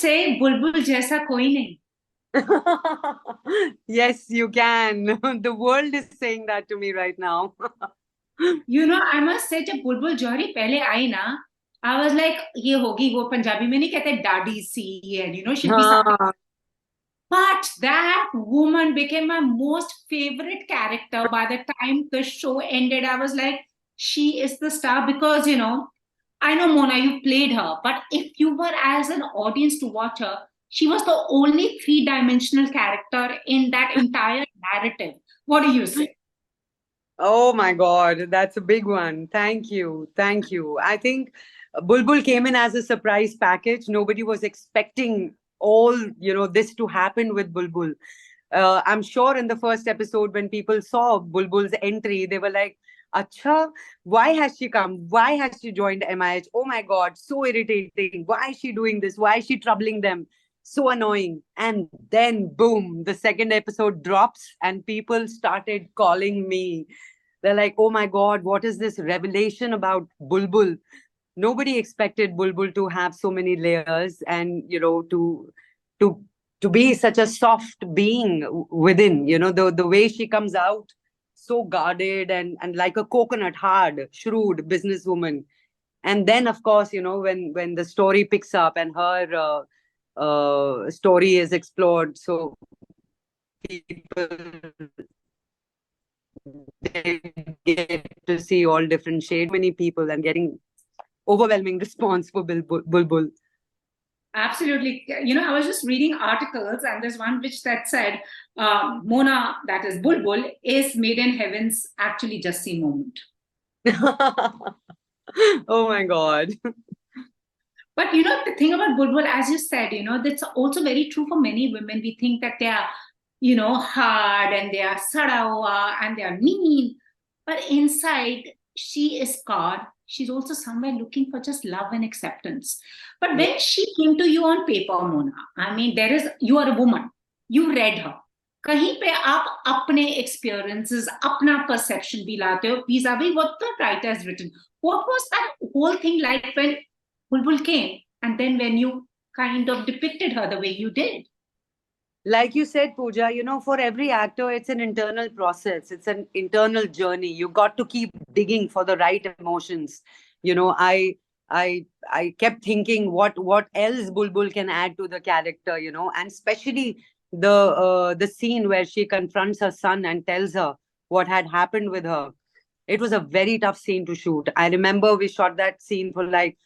say बुलबुल जैसा कोई नहीं. Yes, you can. The world is saying that to me right now. You know, I must say जब बुलबुल जौहरी पहले आई ना, I was like ये होगी वो पंजाबी में नहीं कहते दादी सी and you know she'll be something. हाँ, But that woman became my most favorite character by the time the show ended. I was like, she is the star because, you know, I know Mona, you played her, but if you were as an audience to watch her, she was the only three-dimensional character in that entire narrative. What do you say? oh my God, that's a big one. Thank you. Thank you. I think Bulbul came in as a surprise package. Nobody was expecting all, this to happen with Bulbul. I'm sure in the first episode, when people saw Bulbul's entry, they were like, Acha, why has she come? Why has she joined MIH? Oh my God, so irritating. Why is she doing this? Why is she troubling them? So annoying. And then, boom, the second episode drops, and people started calling me. They're like, oh my God, what is this revelation about Bulbul? Nobody expected Bulbul to have so many layers and, to to be such a soft being within, the way she comes out, so guarded and like a coconut, hard, shrewd businesswoman. And then, of course, when the story picks up and her story is explored, so people they get to see all different shades, many people, and getting overwhelming response for Bulbul. Absolutely. You know, I was just reading articles, and there's one which that said Mona, that is Bulbul, is made in heaven's actually just see moment. Oh my God. But you know, the thing about Bulbul, as you said, you know, that's also very true for many women. We think that they are, you know, hard and they are sadawa and they are mean. But inside, she is scarred. She's also somewhere looking for just love and acceptance. But Yeah. when she came to you on paper, Mona, I mean, you are a woman. You read her. कहीं पे आप अपने experiences, अपना perception भी लाते हो vis-a-vis what the writer has written. What was that whole thing like when Bulbul came, and then when you kind of depicted her the way you did? Like you said, Pooja, for every actor, it's an internal process. It's an internal journey. You got to keep digging for the right emotions. You know, I I kept thinking what else Bulbul can add to the character, and especially the scene where she confronts her son and tells her what had happened with her. It was a very tough scene to shoot. I remember we shot that scene for like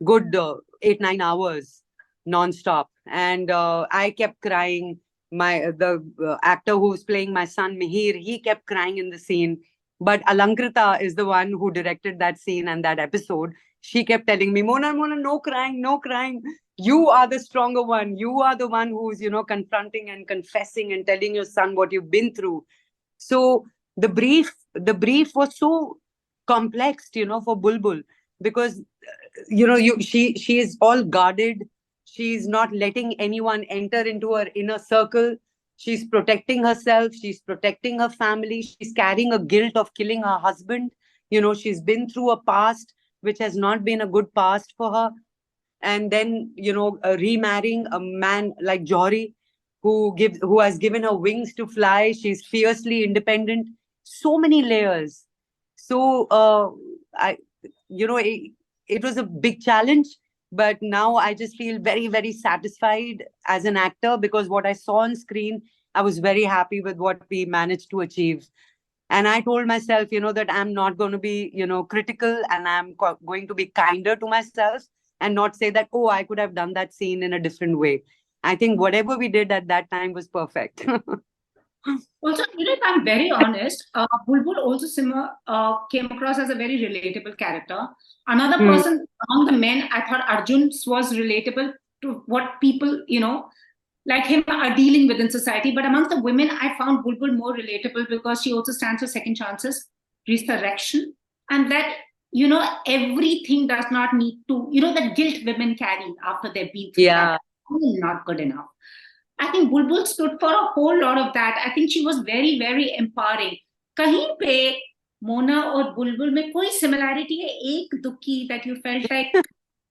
good 8 9 hours non-stop, and I kept crying. My the actor who was playing my son Mihir, he kept crying in the scene, but Alankrita is the one who directed that scene and that episode. She kept telling me, Mona, no crying, no crying. You are the stronger one. You are the one who's confronting and confessing and telling your son what you've been through. So the brief was so complex, for Bulbul, because she is all guarded. She's not letting anyone enter into her inner circle. She's protecting herself. She's protecting her family. She's carrying a guilt of killing her husband. She's been through a past which has not been a good past for her, and then remarrying a man like Jory, who has given her wings to fly. She's fiercely independent. So many layers. So I it was a big challenge, but now I just feel very, very satisfied as an actor, because what I saw on screen, I was very happy with what we managed to achieve. And I told myself, that I'm not going to be, critical, and I'm going to be kinder to myself, and not say that, oh, I could have done that scene in a different way. I think whatever we did at that time was perfect. Also, you know, if I'm very honest, Bulbul also came across as a very relatable character. Another Hmm. person among the men, I thought Arjun was relatable to what people, you know, like him are dealing with in society. But amongst the women, I found Bulbul more relatable because she also stands for second chances, resurrection, and that, you know, everything does not need to, you know, the guilt women carry after they've been through that. Yeah. Not good enough. I think Bulbul stood for a whole lot of that. I think she was very, very empowering. कहीं पे मोना और बुलबुल में कोई similarity है एक दुखी that you felt like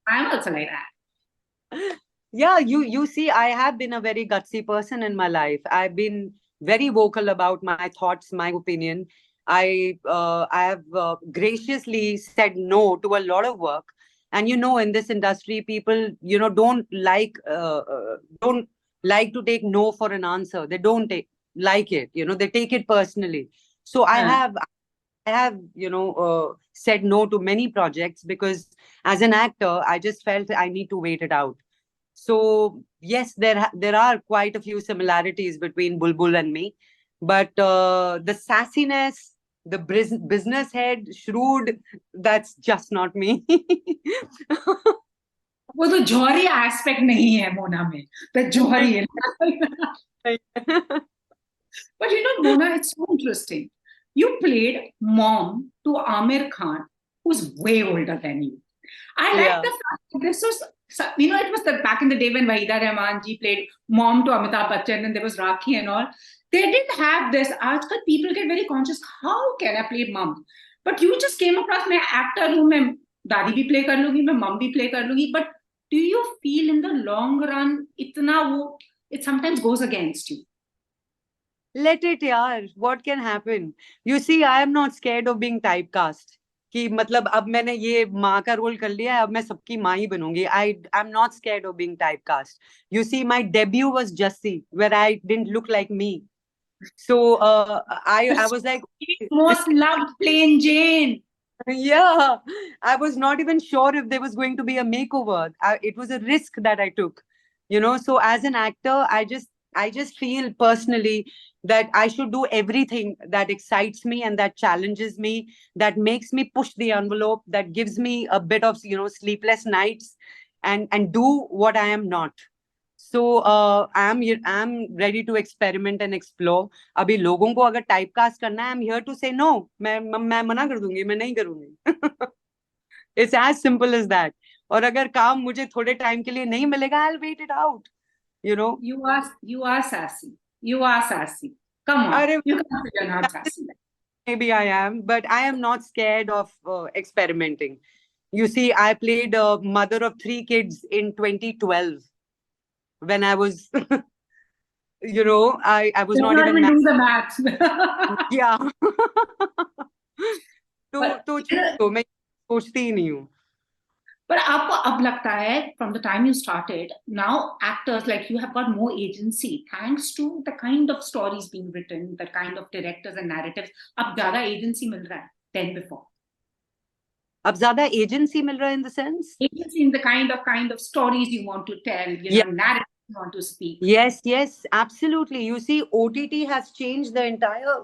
I'm also like that. Yeah, you see, I have been a very gutsy person in my life. I've been very vocal about my thoughts, my opinion. I have graciously said no to a lot of work. And in this industry, people don't like to take no for an answer. They don't like it. They take it personally. So I have said no to many projects because as an actor, I just felt I need to wait it out. So yes, there are quite a few similarities between Bulbul and me, but the sassiness, the business head, shrewd, that's just not me. वो तो जौहरी aspect नहीं है मोना में, the जौहरी है. But Mona, it's so interesting. You played mom to Amir Khan, who's way older than you. I like Yeah. the fact that this was, it was back in the day when Wahida Rahman ji played mom to Amitabh Bachchan and there was Rakhi and all. They didn't have this. Aajkal people get very conscious. How can I play mom? But you just came across मैं actor हूँ, मैं दादी भी play कर लूँगी, मैं mom भी play कर लूँगी. But do you feel in the long run, it sometimes goes against you? Let it, yaar. What can happen? You see, I am not scared of being typecast. कि मतलब अब मैंने ये माँ का रोल कर लिया है, अब मैं सबकी माँ ही बनूंगी. I'm not scared of being typecast. You see, my debut was Jussie, where I didn't look like me. So I was like, Most loved plain Jane. yeah, I was not even sure if there was going to be a makeover. It was a risk that I took, So as an actor, I just feel personally that I should do everything that excites me and that challenges me, that makes me push the envelope, that gives me a bit of sleepless nights, and do what I am not. So I'm ready to experiment and explore. अभी लोगों को अगर typecast करना है, I'm here to say no. मैं मना कर दूंगी, मैं नहीं करूंगी. It's as simple as that. और अगर काम मुझे थोड़े टाइम के लिए नहीं मिलेगा, I'll wait it out. You are sassy. You are sassy. Come on. अरे You can't say you're not sassy. maybe I am, but I am not scared of experimenting. You see, I played a mother of 3 kids in 2012 when I was, I was Don't not even even married. do the maths. Yeah. but, तो छोड़ो, मैं सोचती ही नहीं हूँ. but आपको अब लगता है from the time you started, now actors like you have got more agency thanks to the kind of stories being written, the kind of directors and narratives. अब ज़्यादा agency मिल रहा है than before. अब ज़्यादा agency मिल रहा है in the sense? Agency in the kind of stories you want to tell, Yeah. narratives you want to speak. Yes, absolutely. You see, OTT has changed the entire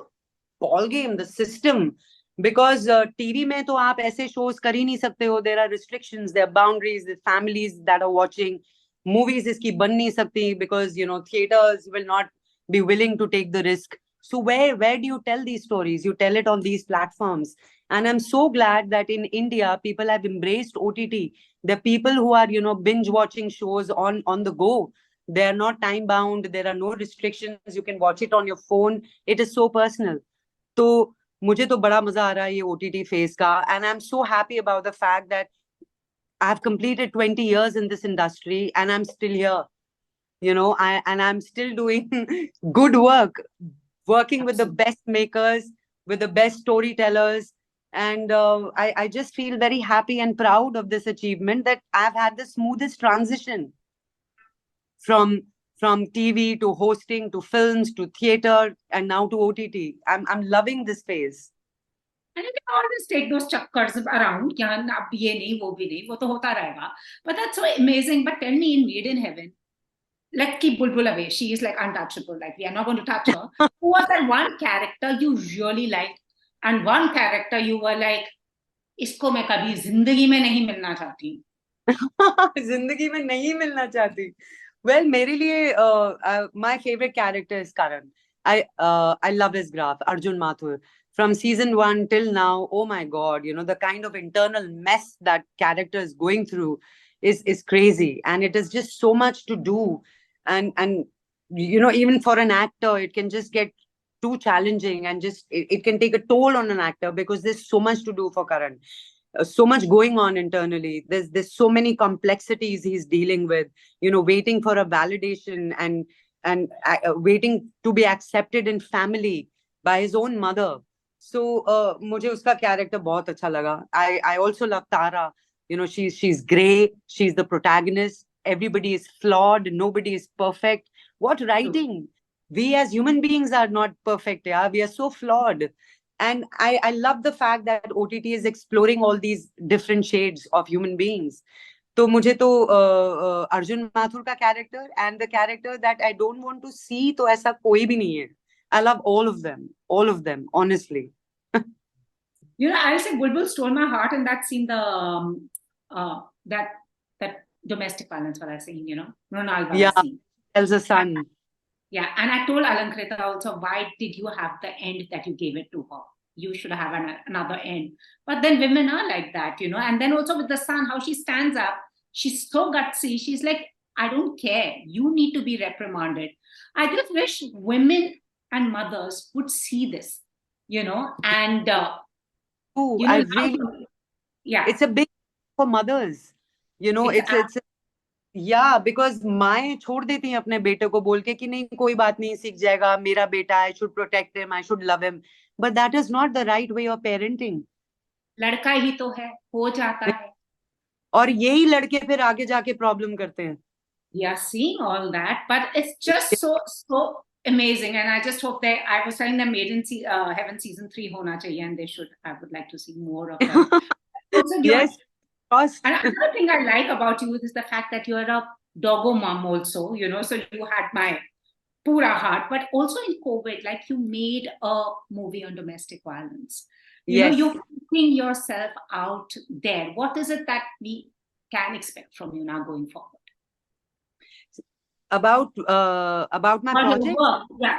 ball game, the system. Because TV में तो आप ऐसे shows कर ही नहीं सकते हो. There are restrictions, there are boundaries, there are families that are watching. Movies इसकी बन नहीं सकती because theaters will not be willing to take the risk. So where do you tell these stories? You tell it on these platforms. And I'm so glad that in India people have embraced OTT. There are people who are binge watching shows on the go. They are not time bound. There are no restrictions. You can watch it on your phone. It is so personal. तो मुझे तो बड़ा मजा आ रहा है ये OTT phase का, and I'm so happy about the fact that I've completed 20 years in this industry and I'm still here. I'm still doing good work, working with the best makers, with the best storytellers. And I just feel very happy and proud of this achievement that I've had the smoothest transition from TV to hosting to films to theater and now to OTT. I'm loving this phase. And you can always take those chakkars around. Ab ye nahi, wo bhi nahi, wo to hota rahega. But that's so amazing. But tell me, in Made in Heaven, let's keep Bulbul away. She is like untouchable. Like we are not going to touch her. Who was that one character you really liked, and one character you were like, इसको मैं कभी जिंदगी में नहीं मिलना चाहती. जिंदगी में नहीं मिलना चाहती. Well, मेरे लिए my favorite character is Karan. I love his graph, Arjun Mathur. From season 1 till now, oh my God, the kind of internal mess that character is going through is crazy, and it is just so much to do, and even for an actor, it can just get too challenging, and just it can take a toll on an actor because there's so much to do for Karan. so much going on internally. There's so many complexities he's dealing with, waiting for a validation, and waiting to be accepted in family by his own mother. So मुझे उसका character बहुत अच्छा लगा. I also love Tara. She's grey, she's the protagonist. Everybody is flawed, nobody is perfect. What writing? We as human beings are not perfect. Yeah, we are so flawed. And I love the fact that OTT is exploring all these different shades of human beings. तो मुझे तो अर्जुन माथुर का character and the character that I don't want to see, तो ऐसा कोई भी नहीं है. I love all of them, honestly. I'll say Bulbul stole my heart in that scene, the that domestic violence wala scene, Ronald wala Yeah, scene. tells a son. Yeah, and I told Alankrita also, why did you have the end that you gave it to her? You should have another end. But then women are like that, And then also with the son, how she stands up, she's so gutsy. She's like, I don't care. You need to be reprimanded. I just wish women and mothers would see this, and I really, yeah, it's a big for mothers. It's या because माएं छोड़ देती हैं अपने बेटे को बोल के कि नहीं कोई बात नहीं, सीख जाएगा, मेरा बेटा, I should protect him, I should love him. But that is not the right way of parenting. लड़का ही तो है, हो जाता है. और यही लड़के फिर आगे जाके प्रॉब्लम करते हैं. We are seeing all that, but it's just so amazing, and I just hope that I was saying that Heaven season 3 hona chahiye, and they should. I would like to see more of them. Also, yes. And another thing I like about you is the fact that you're a doggo mom also, so you had my pura heart. But also in COVID, like you made a movie on domestic violence. Yes. You're putting yourself out there. What is it that we can expect from you now going forward? About my project?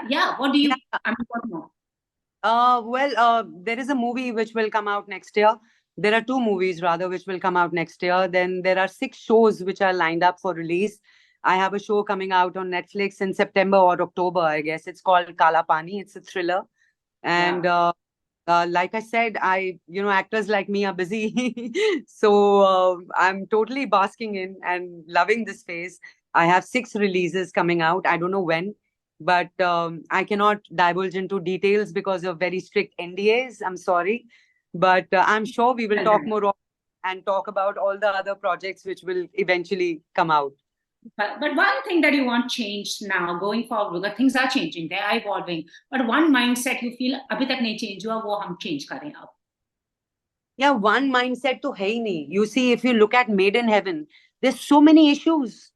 Yeah. What do you? I mean, what more? There is a movie which will come out next year. There are 2 movies rather which will come out next year. Then there are 6 shows which are lined up for release. I have a show coming out on Netflix in September or October, I guess. It's called Kala Pani. It's a thriller. And like I said, actors like me are busy. So I'm totally basking in and loving this phase. I have 6 releases coming out. I don't know when, but I cannot divulge into details because of very strict NDAs. I'm sorry. But I'm sure we will talk more and talk about all the other projects which will eventually come out. But one thing that you want changed now going forward, because things are changing, they are evolving. But one mindset you feel abhi tak nahi change hua, wo hum change kare ab. Yeah, one mindset to hai nahi. You see, if you look at Made in Heaven, there's so many issues,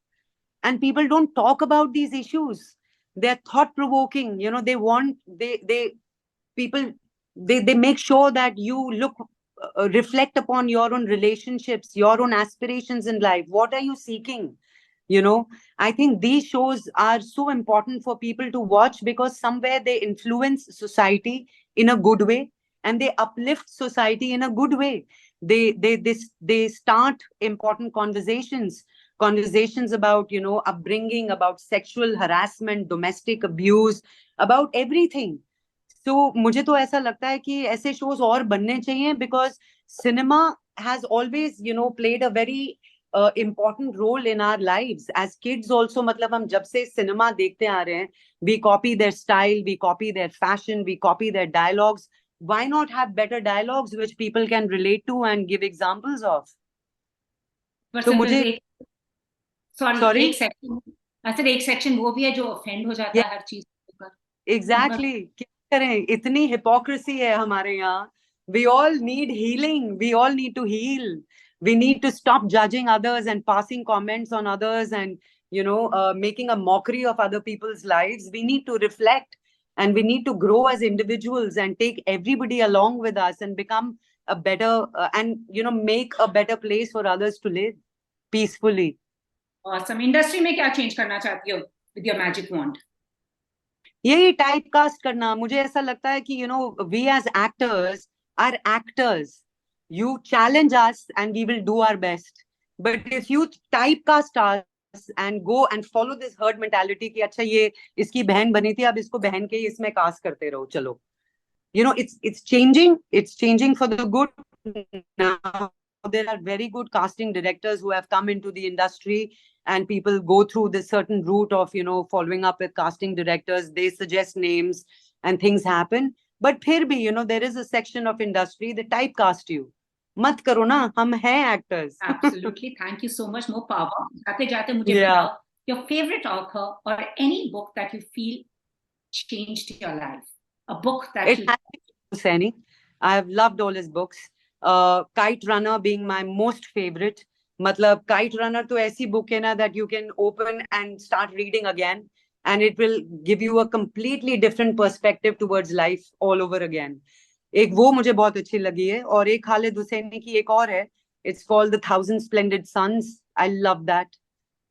and people don't talk about these issues. They're thought provoking. They make sure that you reflect upon your own relationships, your own aspirations in life. What are you seeking? I think these shows are so important for people to watch because somewhere they influence society in a good way, and they uplift society in a good way. They start important conversations about upbringing, about sexual harassment, domestic abuse, about everything. So मुझे तो ऐसा लगता है कि ऐसे shows और बनने चाहिए because cinema has always played a very important role in our lives as kids also. मतलब हम जब से cinema देखते आ रहे हैं, we copy their style, we copy their fashion, we copy their dialogues. Why not have better dialogues which people can relate to and give examples of? तो मुझे sorry एक section ऐसे एक section वो भी है जो offend हो जाता है हर चीज पर. Exactly. क्या करें, इतनी hypocrisy है हमारे यहाँ. We all need healing. We all need to heal. We need to stop judging others and passing comments on others and making a mockery of other people's lives. We need to reflect, and we need to grow as individuals and take everybody along with us and become a better and make a better place for others to live peacefully. Awesome. Industry में क्या change करना चाहती हो with your magic wand? यही typecast करना. मुझे ऐसा लगता है कि we as actors are actors. You challenge us and we will do our best. But if you typecast us and go and follow this herd mentality कि अच्छा ये इसकी बहन बनी थी, अब इसको बहन के ही इसमें कास्ट करते रहो, चलो. It's changing for the good. now there are very good casting directors who have come into the industry, and people go through this certain route of, following up with casting directors. They suggest names and things happen. But फिर भी, there is a section of industry that typecast you. मत करो ना, हम हैं actors. Absolutely. Thank you so much. More power. जाते जाते मुझे Yeah. बताओ your favorite author or any book that you feel changed your life. A book that It you has been Singh. I have loved all his books. Kite Runner being my most favorite. मतलब Kite Runner तो ऐसी book है ना that you can open and start reading again, and it will give you a completely different perspective towards life all over again. एक वो मुझे बहुत अच्छी लगी है, और एक खालिद हुसैनी की एक और है. It's called The Thousand Splendid Suns. I love that.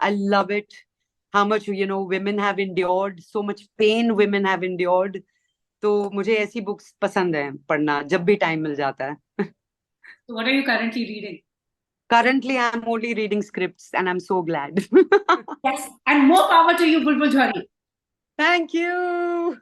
I love it. How much, women have endured, so much pain women have endured. तो मुझे ऐसी बुक्स पसंद है पढ़ना जब भी टाइम मिल जाता है. So what are you currently reading? Currently, I'm only reading scripts, and I'm so glad. Yes, and more power to you, Bulbul Jhari. Thank you.